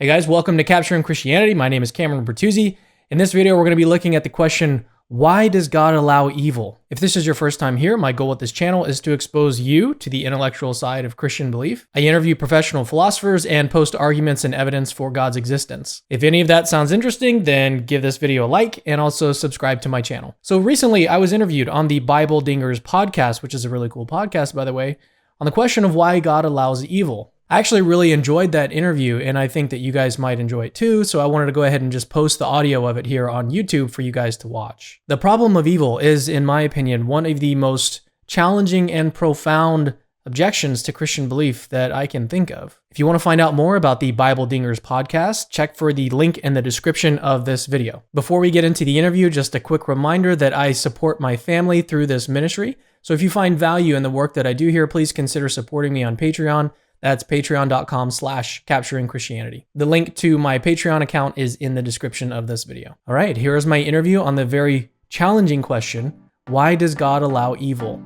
Hey guys, welcome to Capturing Christianity. My name is Cameron Bertuzzi. In this video, we're going to be looking at the question, why does God allow evil? If this is your first time here, my goal with this channel is to expose you to the intellectual side of Christian belief. I interview professional philosophers and post arguments and evidence for God's existence. If any of that sounds interesting, then give this video a like and also subscribe to my channel. So recently, I was interviewed on the Bible Dingers podcast, which is a really cool podcast, by the way, on the question of why God allows evil. I actually really enjoyed that interview, and I think that you guys might enjoy it too, so I wanted to go ahead and just post the audio of it here on YouTube for you guys to watch. The problem of evil is, in my opinion, one of the most challenging and profound objections to Christian belief that I can think of. If you want to find out more about the Bible Dingers podcast, check for the link in the description of this video. Before we get into the interview, just a quick reminder that I support my family through this ministry, so if you find value in the work that I do here, please consider supporting me on Patreon. That's patreon.com/capturingchristianity. The link to my Patreon account is in the description of this video. All right, here is my interview on the very challenging question, why does God allow evil?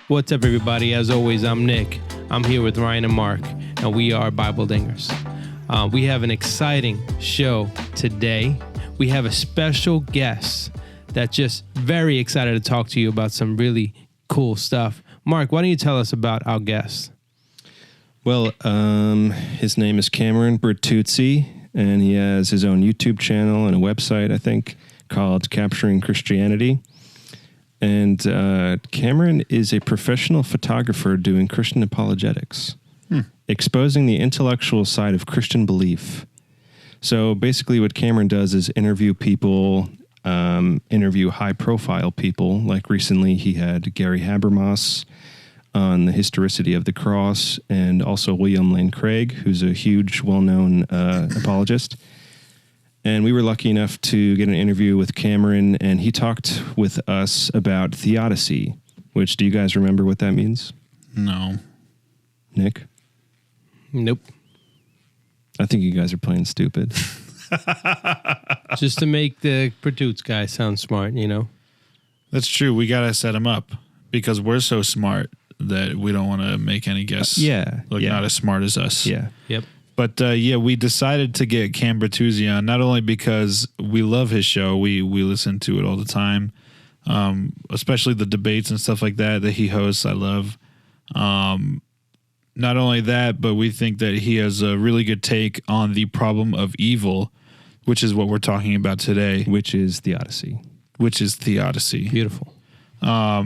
What's up, everybody? As always, I'm Nick. I'm here with Ryan and Mark, and we are Bible Dingers. We have an exciting show today. We have a special guest that's just very excited to talk to you about some really cool stuff. Mark, why don't you tell us about our guest? Well, his name is Cameron Bertuzzi, and he has his own YouTube channel and a website, I think, called Capturing Christianity. And Cameron is a professional photographer doing Christian apologetics, exposing the intellectual side of Christian belief. So basically what Cameron does is interview people, interview high-profile people. Like recently, he had Gary Habermas on the historicity of the cross, and also William Lane Craig, who's a huge, well-known apologist. And we were lucky enough to get an interview with Cameron, and he talked with us about theodicy, which, do you guys remember what that means? No. Nick? Nope. I think you guys are playing stupid. Just to make the Bertuzzi guy sound smart, you know? That's true. We got to set him up because we're so smart that we don't want to make any guests look not as smart as us. Yeah. Yep. But we decided to get Cam Bertuzzi on, not only because we love his show, we listen to it all the time, especially the debates and stuff like that he hosts. I love. Not only that, but we think that he has a really good take on the problem of evil, which is what we're talking about today. Which is theodicy. Beautiful. I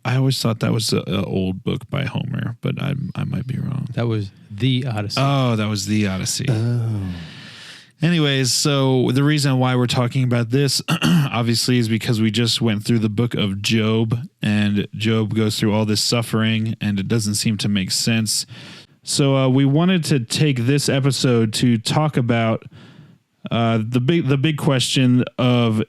always thought that was an old book by Homer, but I might be wrong. That was the Odyssey. Oh, that was the Odyssey. Oh. Anyways, so the reason why we're talking about this, obviously, is because we just went through the book of Job, and Job goes through all this suffering, and it doesn't seem to make sense. So we wanted to take this episode to talk about the big question of,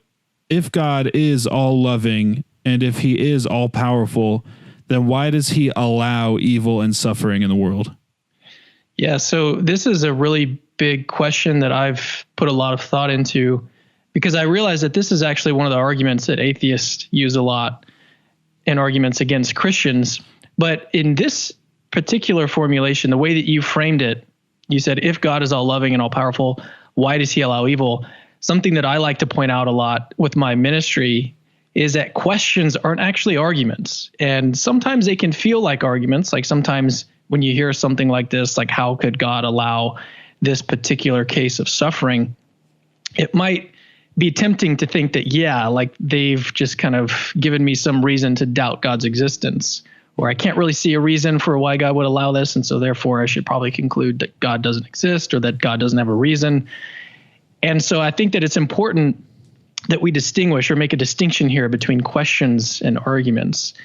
if God is all loving and if he is all powerful, then why does he allow evil and suffering in the world? Yeah, so this is a really big question that I've put a lot of thought into, because I realize that this is actually one of the arguments that atheists use a lot in arguments against Christians. But in this particular formulation, the way that you framed it, you said, if God is all loving and all powerful, why does he allow evil? Something that I like to point out a lot with my ministry is that questions aren't actually arguments. And sometimes they can feel like arguments. Like sometimes when you hear something like this, like how could God allow this particular case of suffering, it might be tempting to think that, like they've just kind of given me some reason to doubt God's existence, or I can't really see a reason for why God would allow this, and so therefore I should probably conclude that God doesn't exist or that God doesn't have a reason. And so I think that it's important that we distinguish or make a distinction here between questions and arguments.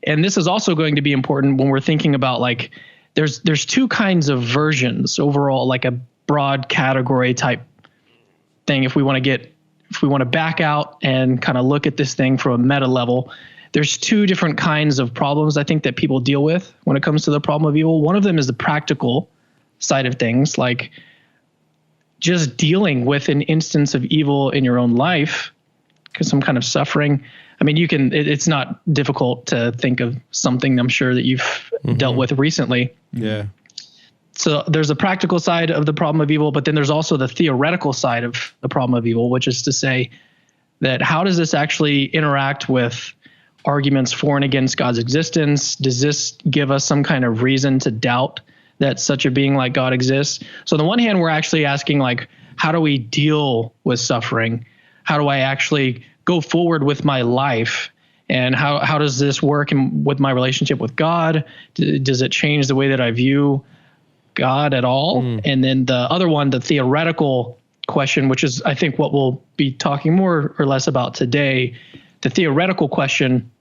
And this is also going to be important when we're thinking about, like, there's two kinds of versions overall, like a broad category type thing. If we want to back out and kind of look at this thing from a meta level, there's two different kinds of problems I think that people deal with when it comes to the problem of evil. One of them is the practical side of things, like just dealing with an instance of evil in your own life some kind of suffering. I mean, it's not difficult to think of something I'm sure that you've dealt with recently. Yeah. So there's a practical side of the problem of evil, but then there's also the theoretical side of the problem of evil, which is to say that how does this actually interact with arguments for and against God's existence? Does this give us some kind of reason to doubt that such a being like God exists? So on the one hand, we're actually asking, like, how do we deal with suffering? How do I actually go forward with my life? And how does this work with my relationship with God? Does it change the way that I view God at all? And then the other one, the theoretical question, which is, I think, what we'll be talking more or less about today. The theoretical question,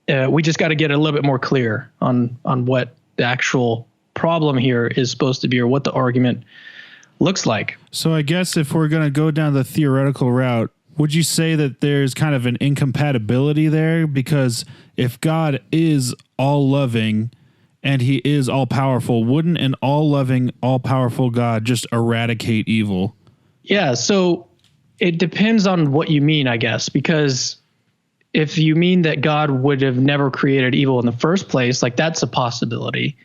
we just got to get a little bit more clear on what the actual problem here is supposed to be, or what the argument looks like. So I guess if we're going to go down the theoretical route, would you say that there's kind of an incompatibility there? Because if God is all loving and he is all powerful, wouldn't an all loving, all powerful God just eradicate evil? Yeah. So it depends on what you mean, I guess, because if you mean that God would have never created evil in the first place, like, that's a possibility.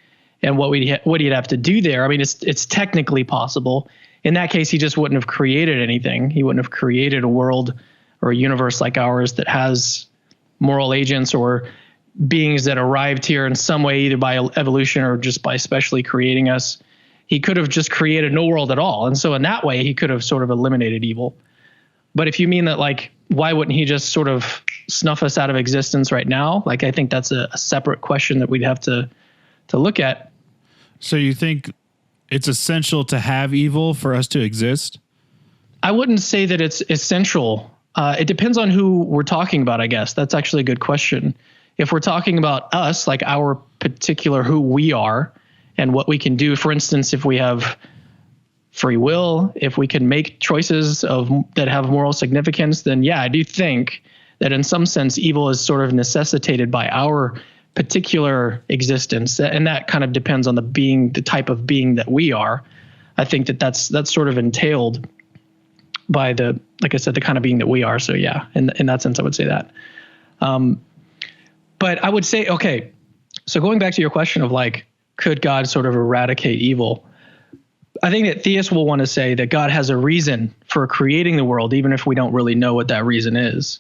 And what he'd have to do there, I mean, it's technically possible. In that case, he just wouldn't have created anything. He wouldn't have created a world or a universe like ours that has moral agents or beings that arrived here in some way, either by evolution or just by specially creating us. He could have just created no world at all. And so in that way, he could have sort of eliminated evil. But if you mean that, like, why wouldn't he just sort of snuff us out of existence right now? Like, I think that's a separate question that we'd have to look at. So you think it's essential to have evil for us to exist? I wouldn't say that it's essential. It depends on who we're talking about, I guess. That's actually a good question. If we're talking about us, like our particular who we are and what we can do, for instance, if we have free will, if we can make choices that have moral significance, then yeah, I do think that in some sense evil is sort of necessitated by our particular existence, and that kind of depends on the type of being that we are. I think that's sort of entailed by like I said, the kind of being that we are. So yeah, in that sense, I would say that. But I would say, okay, so going back to your question of, like, could God sort of eradicate evil? I think that theists will want to say that God has a reason for creating the world, even if we don't really know what that reason is.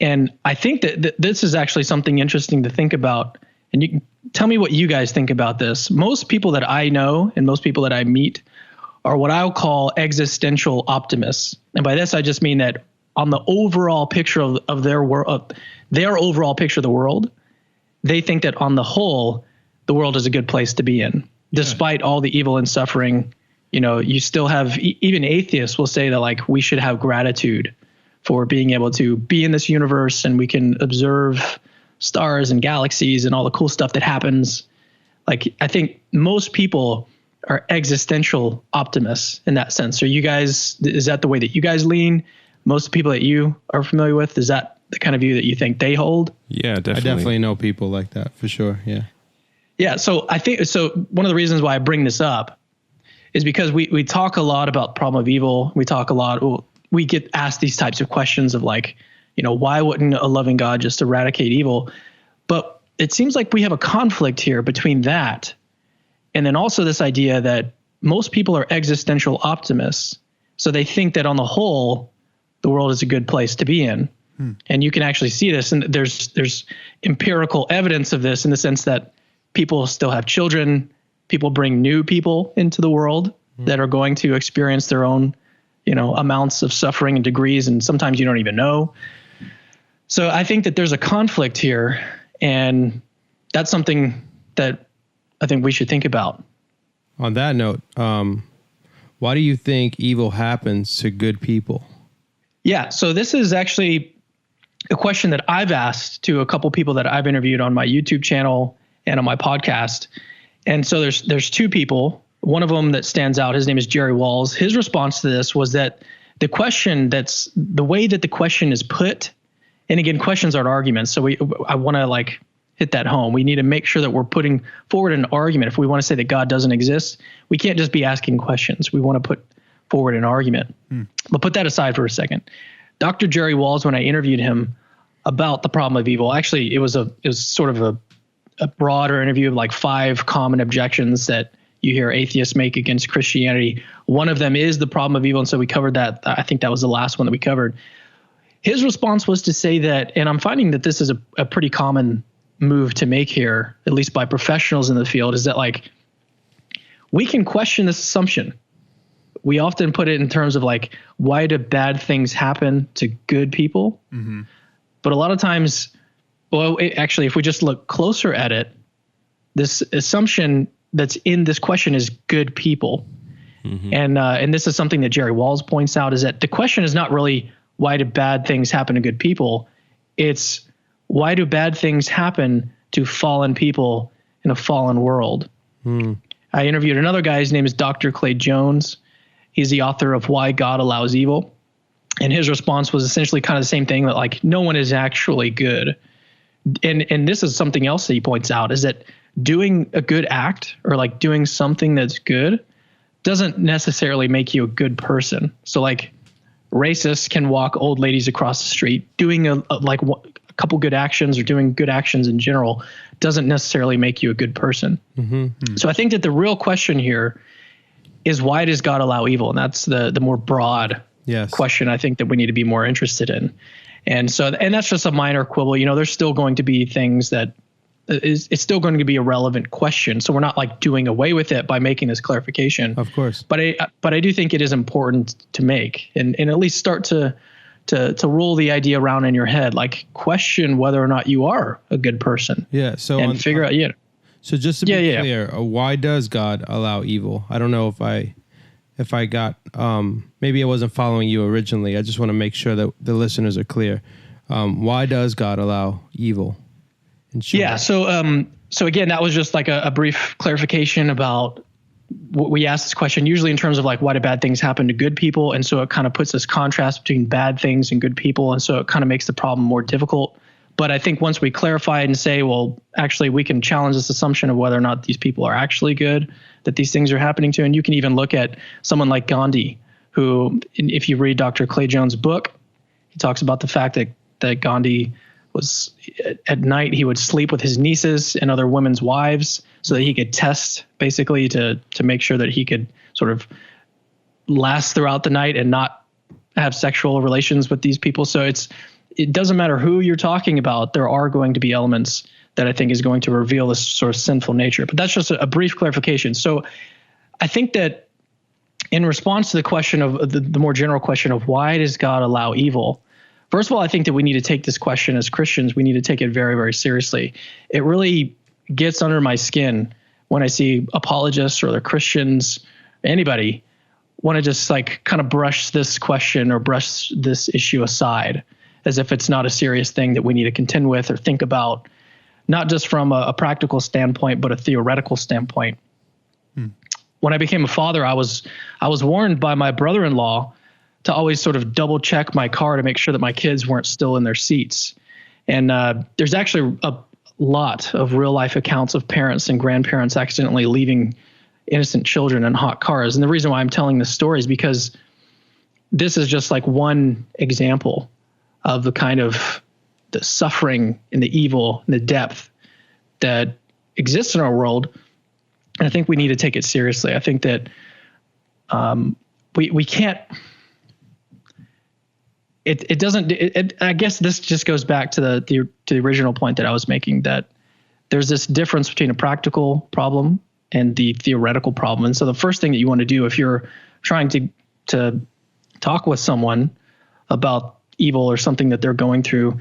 And I think that this is actually something interesting to think about. And you can tell me what you guys think about this. Most people that I know and most people that I meet are what I'll call existential optimists. And by this, I just mean that on the overall picture of their overall picture of the world, they think that on the whole, the world is a good place to be in. Yeah. Despite all the evil and suffering, you still have, even atheists will say that, like, we should have gratitude for being able to be in this universe, and we can observe stars and galaxies and all the cool stuff that happens. Like, I think most people are existential optimists in that sense. Is that the way that you guys lean? Most people that you are familiar with, is that the kind of view that you think they hold? Yeah, definitely. I definitely know people like that for sure. Yeah. Yeah. So I think, one of the reasons why I bring this up is because we talk a lot about problem of evil. We get asked these types of questions of, like, why wouldn't a loving God just eradicate evil? But it seems like we have a conflict here between that and then also this idea that most people are existential optimists. So they think that on the whole, the world is a good place to be in. And you can actually see this. And there's empirical evidence of this in the sense that people still have children. People bring new people into the world that are going to experience their own amounts of suffering and degrees, and sometimes you don't even know. So I think that there's a conflict here, and that's something that I think we should think about. On that note, why do you think evil happens to good people? Yeah, so this is actually a question that I've asked to a couple people that I've interviewed on my YouTube channel and on my podcast. And so there's two people. One of them that stands out, his name is Jerry Walls. His response to this was that the way that the question is put, and again, questions aren't arguments. So I want to hit that home. We need to make sure that we're putting forward an argument. If we want to say that God doesn't exist, we can't just be asking questions. We want to put forward an argument. But put that aside for a second. Dr. Jerry Walls, when I interviewed him about the problem of evil, actually it was sort of a broader interview of like 5 common objections that you hear atheists make against Christianity. One of them is the problem of evil. And so we covered that. I think that was the last one that we covered. His response was to say that, and I'm finding that this is a pretty common move to make here, at least by professionals in the field, is that like, we can question this assumption. We often put it in terms of like, why do bad things happen to good people? Mm-hmm. But a lot of times, actually, if we just look closer at it, this assumption that's in this question is good people. Mm-hmm. And this is something that Jerry Walls points out, is that the question is not really why do bad things happen to good people? It's why do bad things happen to fallen people in a fallen world? Mm. I interviewed another guy. His name is Dr. Clay Jones. He's the author of Why God Allows Evil. And his response was essentially kind of the same thing, that like no one is actually good. And this is something else that he points out, is that doing a good act or like doing something that's good doesn't necessarily make you a good person. So like racists can walk old ladies across the street. Doing a couple good actions or doing good actions in general doesn't necessarily make you a good person. Mm-hmm. So I think that the real question here is, why does God allow evil? And that's the more broad question I think that we need to be more interested in. And that's just a minor quibble. You know, there's still going to be things that it's still going to be a relevant question. So we're not like doing away with it by making this clarification. Of course. But I do think it is important to make and at least start to roll the idea around in your head, like question whether or not you are a good person. Yeah. So figure out. Yeah. So just to be clear, why does God allow evil? I don't know if I got maybe I wasn't following you originally. I just want to make sure that the listeners are clear. Why does God allow evil? Yeah. So again, that was just like a brief clarification about what we asked this question, usually in terms of like, why do bad things happen to good people? And so it kind of puts this contrast between bad things and good people. And so it kind of makes the problem more difficult. But I think once we clarify it and say, well, actually, we can challenge this assumption of whether or not these people are actually good, that these things are happening to. And you can even look at someone like Gandhi, who, if you read Dr. Clay Jones' book, he talks about the fact that Gandhi was, at night, he would sleep with his nieces and other women's wives so that he could test, basically, to make sure that he could sort of last throughout the night and not have sexual relations with these people. So it doesn't matter who you're talking about, there are going to be elements that I think is going to reveal this sort of sinful nature. But that's just a brief clarification. So I think that in response to the question of the more general question of why does God allow evil, first of all, I think that we need to take this question as Christians, we need to take it very, very seriously. It really gets under my skin when I see apologists or other Christians, anybody, want to just like kind of brush this question or brush this issue aside as if it's not a serious thing that we need to contend with or think about, not just from a practical standpoint, but a theoretical standpoint. When I became a father, I was warned by my brother-in-law to always sort of double check my car to make sure that my kids weren't still in their seats. And there's actually a lot of real life accounts of parents and grandparents accidentally leaving innocent children in hot cars. And the reason why I'm telling this story is because this is just like one example of the kind of the suffering and the evil and the depth that exists in our world. And I think we need to take it seriously. I think that we can't. It doesn't. I guess this just goes back to the original point that I was making, that there's this difference between a practical problem and the theoretical problem. And so the first thing that you want to do if you're trying to talk with someone about evil or something that they're going through,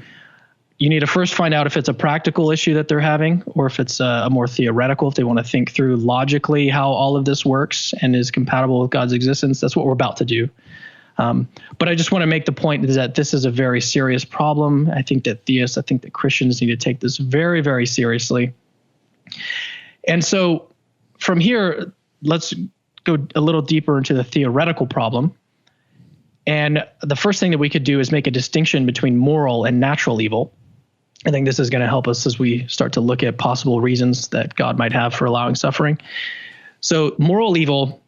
you need to first find out if it's a practical issue that they're having or if it's a more theoretical, if they want to think through logically how all of this works and is compatible with God's existence. That's what we're about to do. But I just want to make the point that this is a very serious problem. I think that Christians need to take this very, very seriously. And so from here, let's go a little deeper into the theoretical problem. And the first thing that we could do is make a distinction between moral and natural evil. I think this is going to help us as we start to look at possible reasons that God might have for allowing suffering. So moral evil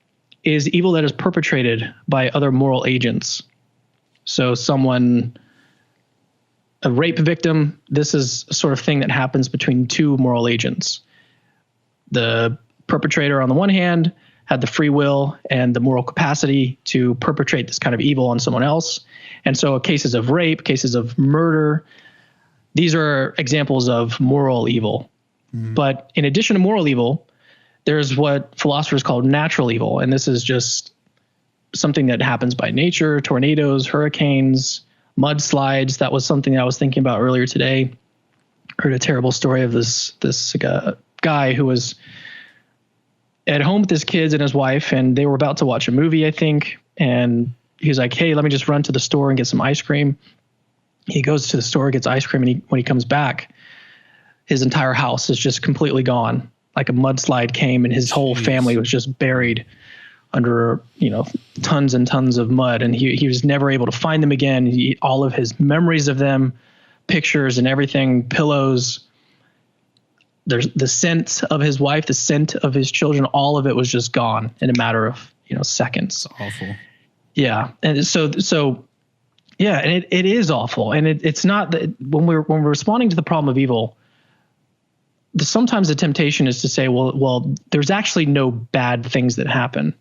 is evil that is perpetrated by other moral agents. So a rape victim, this is a sort of thing that happens between two moral agents. The perpetrator on the one hand had the free will and the moral capacity to perpetrate this kind of evil on someone else. And so cases of rape, cases of murder, these are examples of moral evil. But in addition to moral evil, there's what philosophers call natural evil. And this is just something that happens by nature: tornadoes, hurricanes, mudslides. That was something I was thinking about earlier today. Heard a terrible story of this guy who was at home with his kids and his wife, and they were about to watch a movie, I think. And he was like, hey, let me just run to the store and get some ice cream. He goes to the store, gets ice cream, and when he comes back, his entire house is just completely gone. Like a mudslide came and his whole family was just buried under, tons and tons of mud. And he was never able to find them again. All of his memories of them, pictures and everything, pillows, there's the scent of his wife, the scent of his children, all of it was just gone in a matter of, seconds. It's awful. Yeah. And so yeah, and it is awful. And it's not that when we're responding to the problem of evil, sometimes the temptation is to say, well, there's actually no bad things that happen.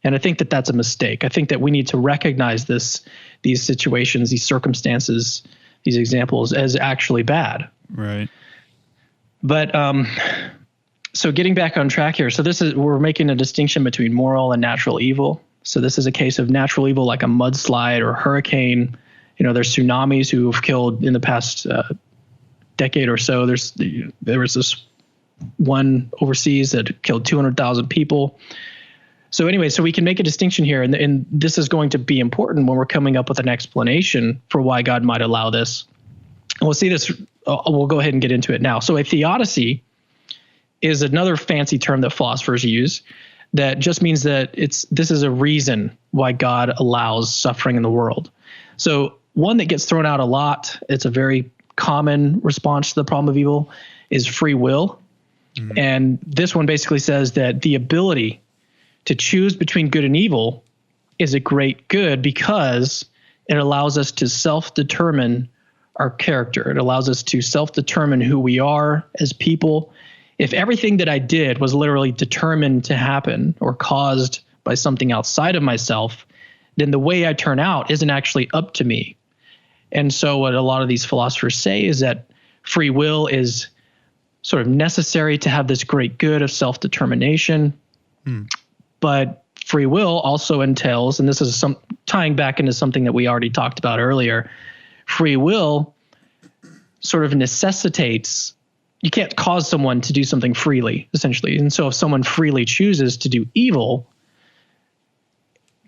And I think that that's a mistake. I think that we need to recognize these situations, these circumstances, these examples as actually bad. Right. But so getting back on track here. So we're making a distinction between moral and natural evil. So this is a case of natural evil, like a mudslide or hurricane. There's tsunamis who have killed in the past decade or so. There was this one overseas that killed 200,000 people. So anyway, so we can make a distinction here, and this is going to be important when we're coming up with an explanation for why God might allow this. And we'll see this. We'll go ahead and get into it now. So a theodicy is another fancy term that philosophers use that just means that this is a reason why God allows suffering in the world. So one that gets thrown out a lot, it's a very common response to the problem of evil, is free will. Mm-hmm. And this one basically says that the ability to choose between good and evil is a great good because it allows us to self-determine our character. It allows us to self-determine who we are as people. If everything that I did was literally determined to happen or caused by something outside of myself, then the way I turn out isn't actually up to me. And so what a lot of these philosophers say is that free will is sort of necessary to have this great good of self-determination. But free will also entails, and this is tying back into something that we already talked about earlier, free will sort of necessitates, you can't cause someone to do something freely, essentially. And so if someone freely chooses to do evil,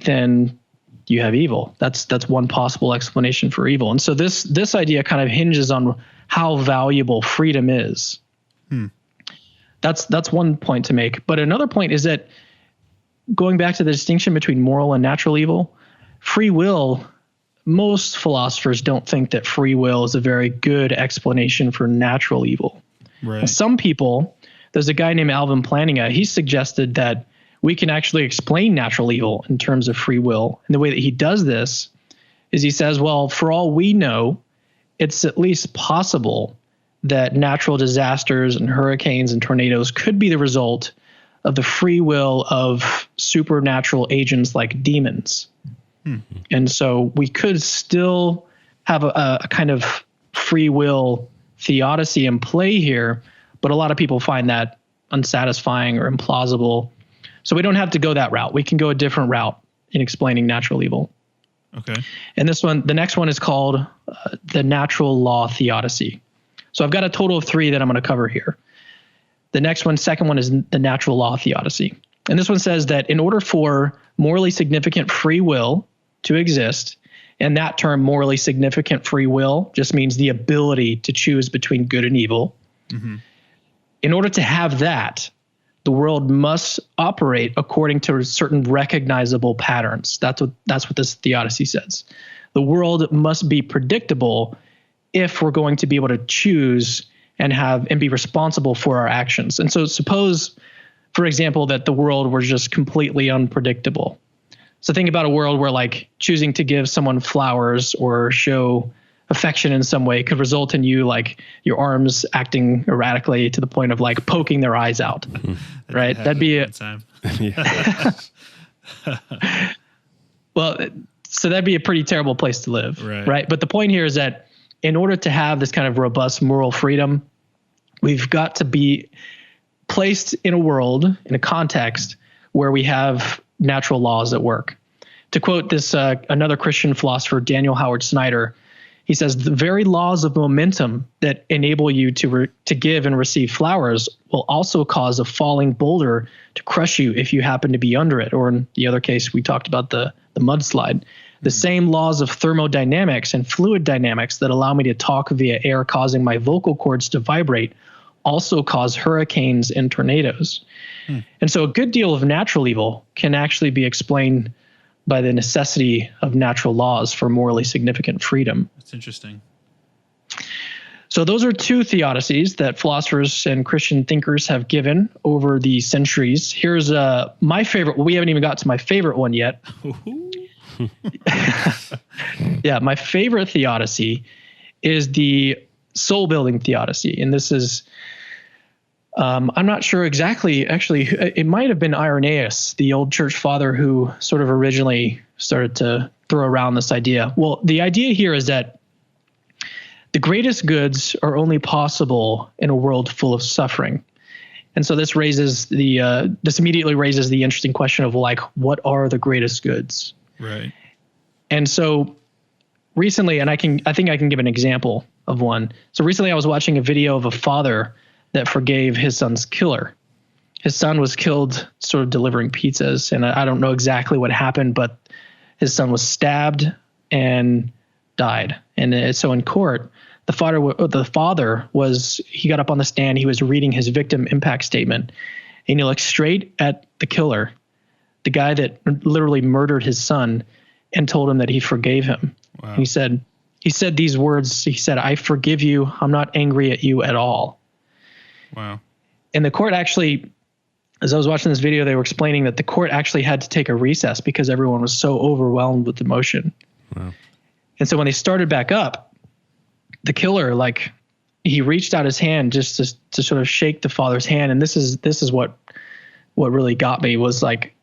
then you have evil. That's one possible explanation for evil. And so this idea kind of hinges on how valuable freedom is. That's one point to make. But another point is that going back to the distinction between moral and natural evil, free will, most philosophers don't think that free will is a very good explanation for natural evil. Right. Some people, there's a guy named Alvin Plantinga, he suggested that we can actually explain natural evil in terms of free will. And the way that he does this is he says, well, for all we know, it's at least possible that natural disasters and hurricanes and tornadoes could be the result of the free will of supernatural agents like demons. And so we could still have a kind of free will theodicy in play here, but a lot of people find that unsatisfying or implausible. So we don't have to go that route. We can go a different route in explaining natural evil. Okay. And the next one is called the natural law theodicy. So I've got a total of 3 that I'm going to cover here. The next one, second one, is the natural law theodicy. And this one says that in order for morally significant free will to exist, and that term morally significant free will just means the ability to choose between good and evil. Mm-hmm. In order to have that, the world must operate according to certain recognizable patterns. That's what this theodicy says. The world must be predictable if we're going to be able to choose and be responsible for our actions. And so suppose, for example, that the world were just completely unpredictable. So think about a world where like choosing to give someone flowers or show affection in some way could result in you like your arms acting erratically to the point of like poking their eyes out, right? That'd be a time. well, so that'd be a pretty terrible place to live, right? But the point here is that in order to have this kind of robust moral freedom, we've got to be placed in a world, in a context where we have natural laws at work. To quote this another Christian philosopher, Daniel Howard Snyder, he says, the very laws of momentum that enable you to give and receive flowers will also cause a falling boulder to crush you if you happen to be under it. Or in the other case, we talked about the mudslide. The same laws of thermodynamics and fluid dynamics that allow me to talk via air causing my vocal cords to vibrate also cause hurricanes and tornadoes. And so a good deal of natural evil can actually be explained by the necessity of natural laws for morally significant freedom. That's interesting. So those are two theodicies that philosophers and Christian thinkers have given over the centuries. Here's my favorite. We haven't even got to my favorite one yet. Yeah, my favorite theodicy is the soul-building theodicy. And this is, I'm not sure exactly, actually, it might have been Irenaeus, the old church father, who sort of originally started to throw around this idea. Well, the idea here is that the greatest goods are only possible in a world full of suffering. And so this immediately raises the interesting question of like, what are the greatest goods? Right. And so recently, and I think I can give an example of one. So recently I was watching a video of a father that forgave his son's killer. His son was killed sort of delivering pizzas, and I don't know exactly what happened, but his son was stabbed and died. And so in court, the father he got up on the stand, he was reading his victim impact statement, and he looked straight at the killer, the guy that literally murdered his son, and told him that he forgave him. Wow. He said these words, he said, "I forgive you. I'm not angry at you at all." Wow. And the court actually, as I was watching this video, they were explaining that the court actually had to take a recess because everyone was so overwhelmed with emotion. Wow. And so when they started back up, the killer, like, he reached out his hand just to sort of shake the father's hand. And this is what really got me, was like,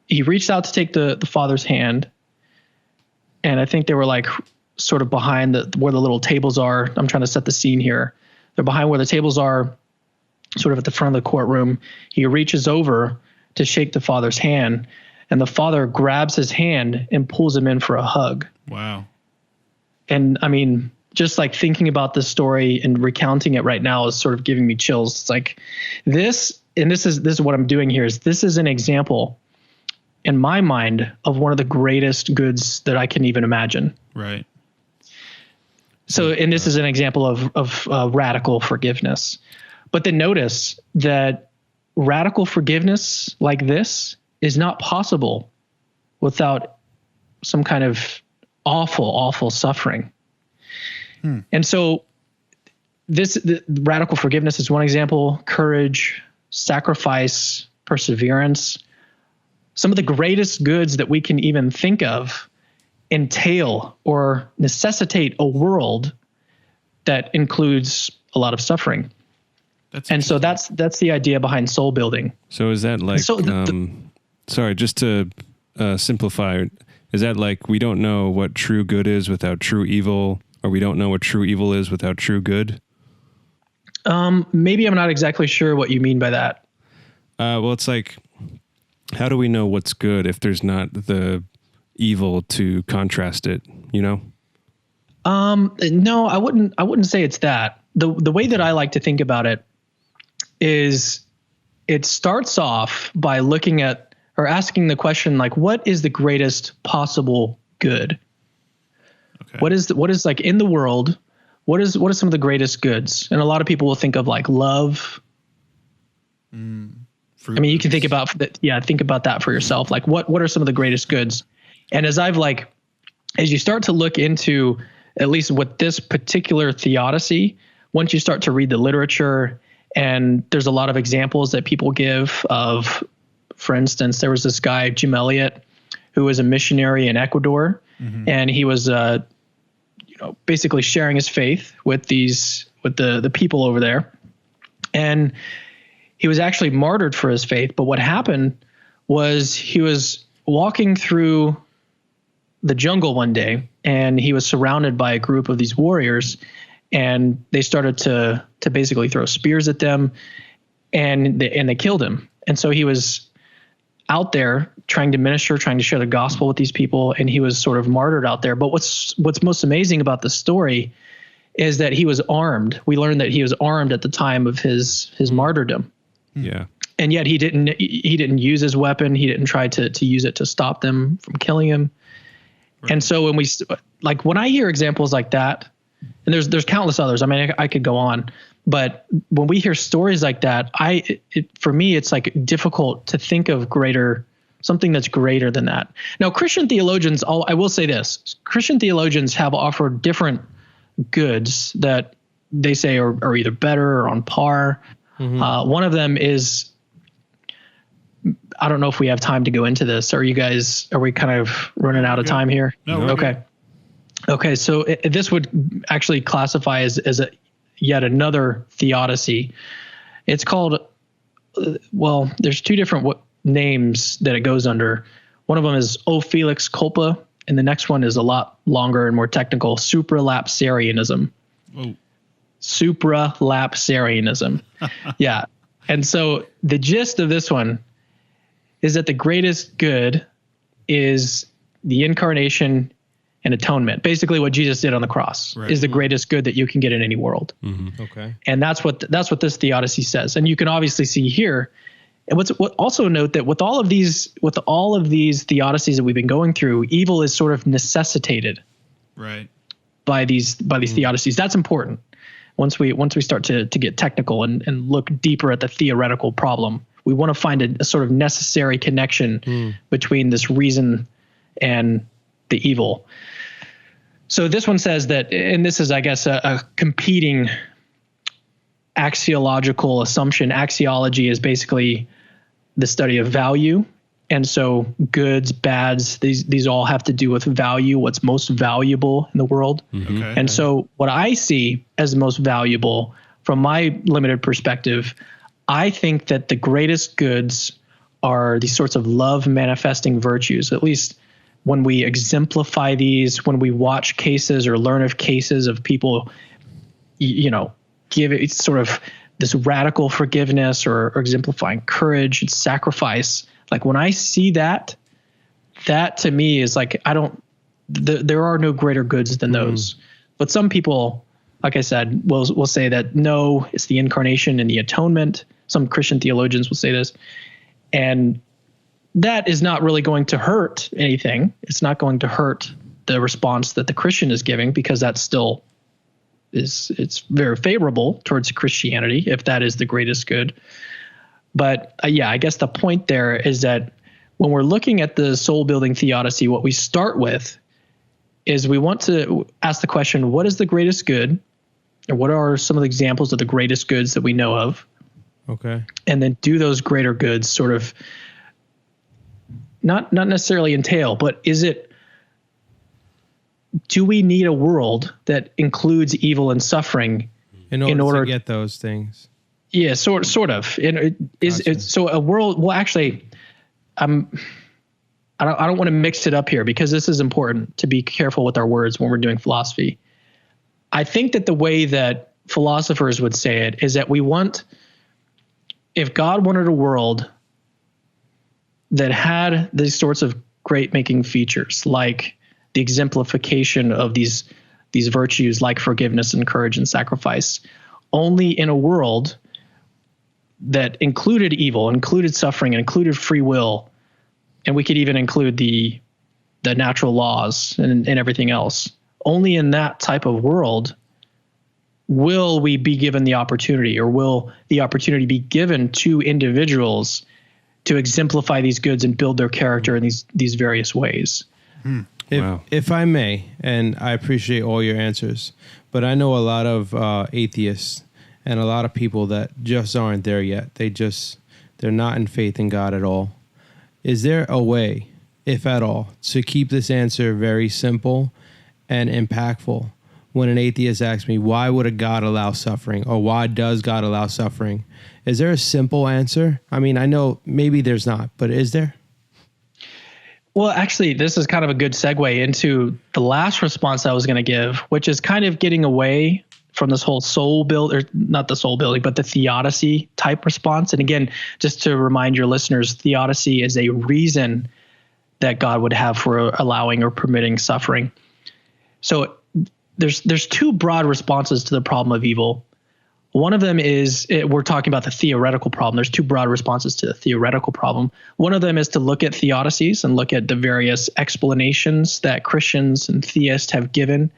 he reached out to take the father's hand. And I think they were like sort of behind where the little tables are. I'm trying to set the scene here. They're behind where the tables are, sort of at the front of the courtroom. He reaches over to shake the father's hand, and the father grabs his hand and pulls him in for a hug. Wow. And I mean, just like thinking about this story and recounting it right now is sort of giving me chills. It's like this is what I'm doing here, is this is an example in my mind of one of the greatest goods that I can even imagine. Right. So, and this is an example of radical forgiveness. But then notice that radical forgiveness like this is not possible without some kind of awful, awful suffering. And so the radical forgiveness is one example. Courage, sacrifice, perseverance. Some of the greatest goods that we can even think of entail or necessitate a world that includes a lot to that's the idea behind soul building. So is that like, sorry, just to simplify, is that like we don't know what true good is without true evil, or we don't know what true evil is without true good? Maybe I'm not exactly sure what you mean by that. Well, it's like, how do we know what's good if there's not the evil to contrast it, you know? No, I wouldn't say it's that. The way that I like to think about it is it starts off by looking at or asking the question, like, what is the greatest possible good? Okay. What is like in the world? What is some of the greatest goods? And a lot of people will think of like love. I mean, you can think about that. Yeah. Think about that for yourself. Like what are some of the greatest goods? And as you start to look into at least what this particular theodicy, once you start to read the literature, and there's a lot of examples that people give of, for instance, there was this guy, Jim Elliot, who was a missionary in Ecuador, and he was basically sharing his faith with the people over there. And he was actually martyred for his faith. But what happened was he was walking through the jungle one day, and he was surrounded by a group of these warriors, and they started to basically throw spears at them, and they killed him. And so he was out there trying to minister, trying to share the gospel with these people, and he was sort of martyred out there. But what's most amazing about the story is that he was armed. We learned that he was armed at the time of his martyrdom. Yeah. And yet he didn't use his weapon. He didn't try to use it to stop them from killing him. Right. And so when I hear examples like that, and there's countless others. I mean, I could go on, but when we hear stories like that, for me, it's like difficult to think of something that's greater than that. Now, Christian theologians, I will say this: Christian theologians have offered different goods that they say are either better or on par. One of them is, I don't know if we have time to go into this. Are we kind of running out of time here? No. Okay. Okay. So this would actually classify as yet another theodicy. It's called, there's two different names that it goes under. One of them is O Felix Culpa, and the next one is a lot longer and more technical, supralapsarianism. Oh. Supralapsarianism. Yeah. And so the gist of this one is that the greatest good is the incarnation and atonement. Basically what Jesus did on the cross is the greatest good that you can get in any world. Okay. And that's what this theodicy says. And you can obviously see here, and also note that with all of these theodicies that we've been going through, evil is sort of necessitated by these theodicies. That's important. Once we start to get technical and look deeper at the theoretical problem, we want to find a sort of necessary connection between this reason and the evil. So this one says that, and this is, I guess, a competing axiological assumption. Axiology is basically the study of value. And so goods, bads, these all have to do with value, what's most valuable in the world. Okay. And so what I see as most valuable from my limited perspective, I think that the greatest goods are these sorts of love manifesting virtues, at least when we exemplify these, when we watch cases or learn of cases of people, give it sort of this radical forgiveness or exemplifying courage and sacrifice. Like when I see that to me is like, there are no greater goods than those. But some people, like I said, will say that no, it's the incarnation and the atonement. Some Christian theologians will say this. And that is not really going to hurt anything. It's not going to hurt the response that the Christian is giving, because that still it's very favorable towards Christianity if that is the greatest good. But I guess the point there is that when we're looking at the soul building theodicy, what we start with is we want to ask the question, what is the greatest good? Or what are some of the examples of the greatest goods that we know of? Okay. And then do those greater goods sort of not necessarily entail, but do we need a world that includes evil and suffering in order to get those things? Yeah, sort of. So a world. Well, actually, I don't want to mix it up here, because this is important to be careful with our words when we're doing philosophy. I think that the way that philosophers would say it is that if God wanted a world that had these sorts of great making features, like the exemplification of these virtues like forgiveness and courage and sacrifice, only in a world that included evil, included suffering, and included free will, and we could even include the natural laws and everything else. Only in that type of world will we be given the opportunity, or will the opportunity be given to individuals to exemplify these goods and build their character in these various ways. If I may, and I appreciate all your answers, but I know a lot of atheists and a lot of people that just aren't there yet. They're not in faith in God at all. Is there a way if at all, to keep this answer very simple and impactful. When an atheist asks me, why would a God allow suffering, or why does God allow suffering? Is there a simple answer? I mean, I know maybe there's not, but is there? Well, actually, this is kind of a good segue into the last response I was going to give, which is kind of getting away from this whole soul build, or not the soul building, but the theodicy type response. And again, just to remind your listeners, theodicy is a reason that God would have for allowing or permitting suffering. So there's two broad responses to the problem of evil. One of them is, we're talking about the theoretical problem. There's two broad responses to the theoretical problem. One of them is to look at theodicies and look at the various explanations that Christians and theists have given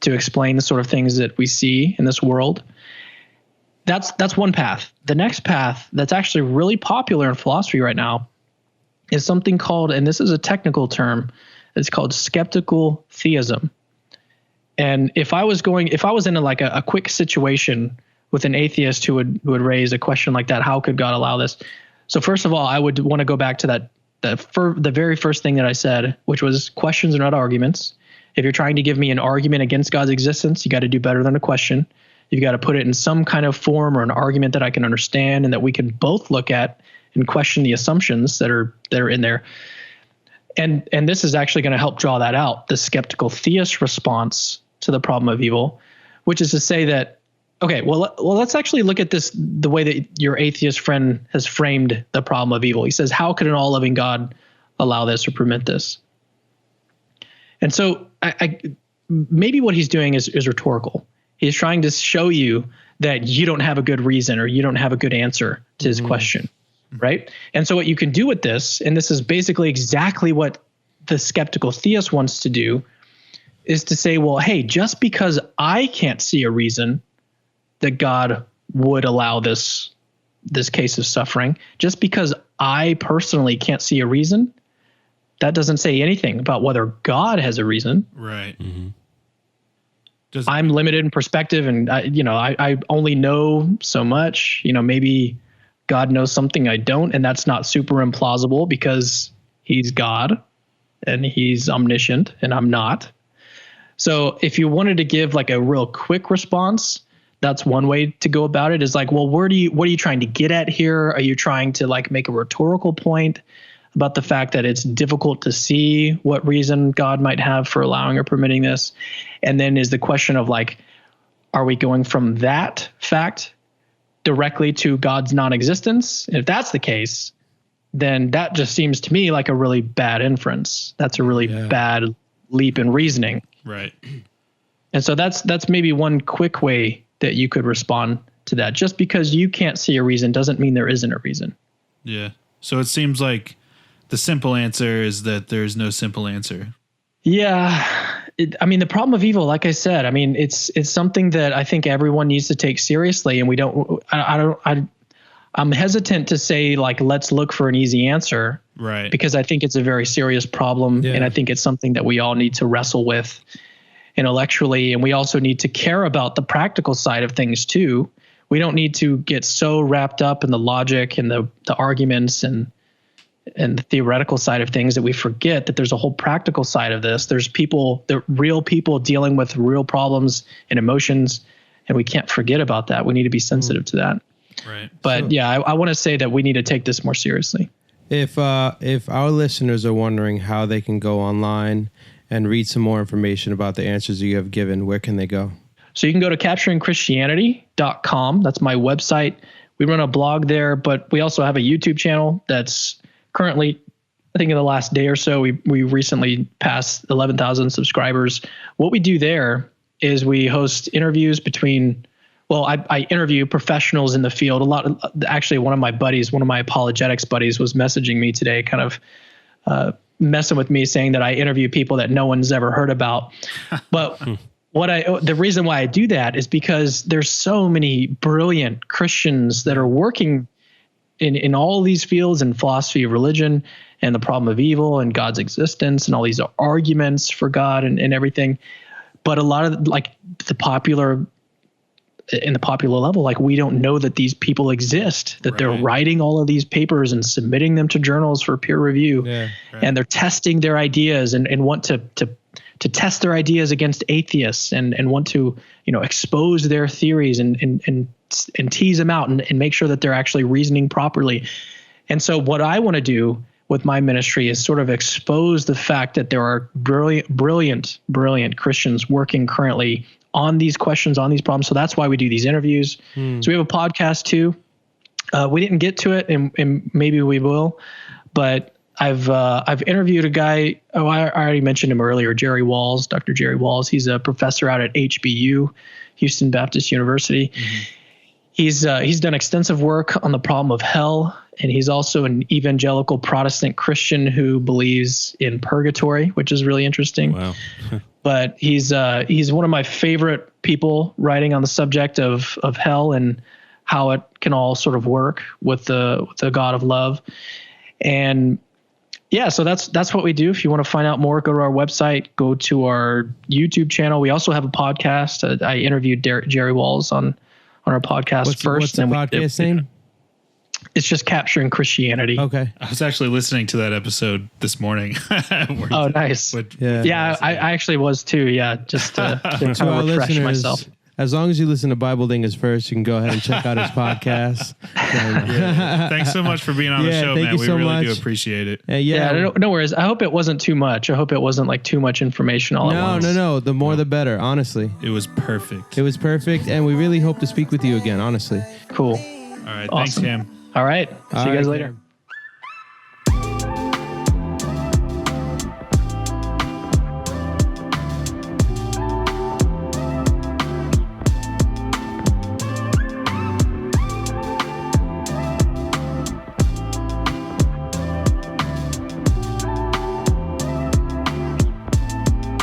to explain the sort of things that we see in this world. That's one path. The next path that's actually really popular in philosophy right now is something called, and this is a technical term, it's called skeptical theism. And if I was in a quick situation with an atheist who would raise a question like that, how could God allow this? So first of all, I would want to go back to the very first thing that I said, which was questions are not arguments. If you're trying to give me an argument against God's existence, you got to do better than a question. You've got to put it in some kind of form or an argument that I can understand and that we can both look at and question the assumptions that are in there. And this is actually going to help draw that out, the skeptical theist response to the problem of evil, which is to say that, okay, well, let's actually look at this the way that your atheist friend has framed the problem of evil. He says, how could an all-loving God allow this or permit this? And so I maybe what he's doing is rhetorical. He's trying to show you that you don't have a good reason or you don't have a good answer to his question, right? And so what you can do with this, and this is basically exactly what the skeptical theist wants to do, is to say, well, hey, just because I can't see a reason that God would allow this case of suffering, just because I personally can't see a reason, that doesn't say anything about whether God has a reason. Right. Mm-hmm. I'm limited in perspective, and I only know so much. Maybe God knows something I don't, and that's not super implausible because he's God and he's omniscient and I'm not. So if you wanted to give like a real quick response, that's one way to go about it, is like, well, what are you trying to get at here? Are you trying to like make a rhetorical point about the fact that it's difficult to see what reason God might have for allowing or permitting this? And then is the question of like, are we going from that fact directly to God's non-existence? And if that's the case, then that just seems to me like a really bad inference. That's a really bad leap in reasoning. Right. And so that's maybe one quick way that you could respond to that. Just because you can't see a reason doesn't mean there isn't a reason. Yeah. So it seems like the simple answer is that there's no simple answer. Yeah. The problem of evil, like I said, it's something that I think everyone needs to take seriously, and I'm hesitant to say like, let's look for an easy answer. Right. Because I think it's a very serious problem. Yeah. And I think it's something that we all need to wrestle with intellectually. And we also need to care about the practical side of things too. We don't need to get so wrapped up in the logic and the arguments and the theoretical side of things that we forget that there's a whole practical side of this. There's real people dealing with real problems and emotions, and we can't forget about that. We need to be sensitive to that. Right. But I want to say that we need to take this more seriously. If our listeners are wondering how they can go online and read some more information about the answers you have given, where can they go? So you can go to capturingchristianity.com. That's my website. We run a blog there, but we also have a YouTube channel that's currently, I think in the last day or so, we recently passed 11,000 subscribers. What we do there is we host interviews I interview professionals in the field. Actually, one of my apologetics buddies was messaging me today, kind of messing with me, saying that I interview people that no one's ever heard about. But the reason why I do that is because there's so many brilliant Christians that are working in all these fields, in philosophy of religion and the problem of evil and God's existence and all these arguments for God and everything. But a lot of like the popular in the popular level, like we don't know that these people exist, that they're writing all of these papers and submitting them to journals for peer review, and they're testing their ideas and want to test their ideas against atheists and want to, expose their theories and tease them out and make sure that they're actually reasoning properly. And so what I want to do with my ministry is sort of expose the fact that there are brilliant Christians working currently on these questions, on these problems. So that's why we do these interviews. So we have a podcast too. We didn't get to it, and maybe we will, but I've interviewed a guy. Oh, I already mentioned him earlier, Jerry Walls, Dr. Jerry Walls. He's a professor out at HBU, Houston Baptist University. He's done extensive work on the problem of hell, and he's also an evangelical Protestant Christian who believes in purgatory, which is really interesting. Wow. But he's one of my favorite people writing on the subject of hell and how it can all sort of work with the God of love. And yeah, so that's what we do. If you want to find out more, go to our website, go to our YouTube channel. We also have a podcast. I interviewed Jerry Walls on our podcast first. What's the podcast name? It's just Capturing Christianity. Okay. I was actually listening to that episode this morning. Oh, nice. Yeah, I actually was too. Yeah, just to kind of refresh myself. As long as you listen to Bible Dingers first, you can go ahead and check out his podcast. Thanks so much for being on the show, man. We really do appreciate it. No worries. I hope it wasn't too much. I hope it wasn't like too much information all at once. No. The more the better, honestly. It was perfect. It was perfect, and we really hope to speak with you again, honestly. Cool. All right. Awesome. Thanks, Cam. All right. See you guys later.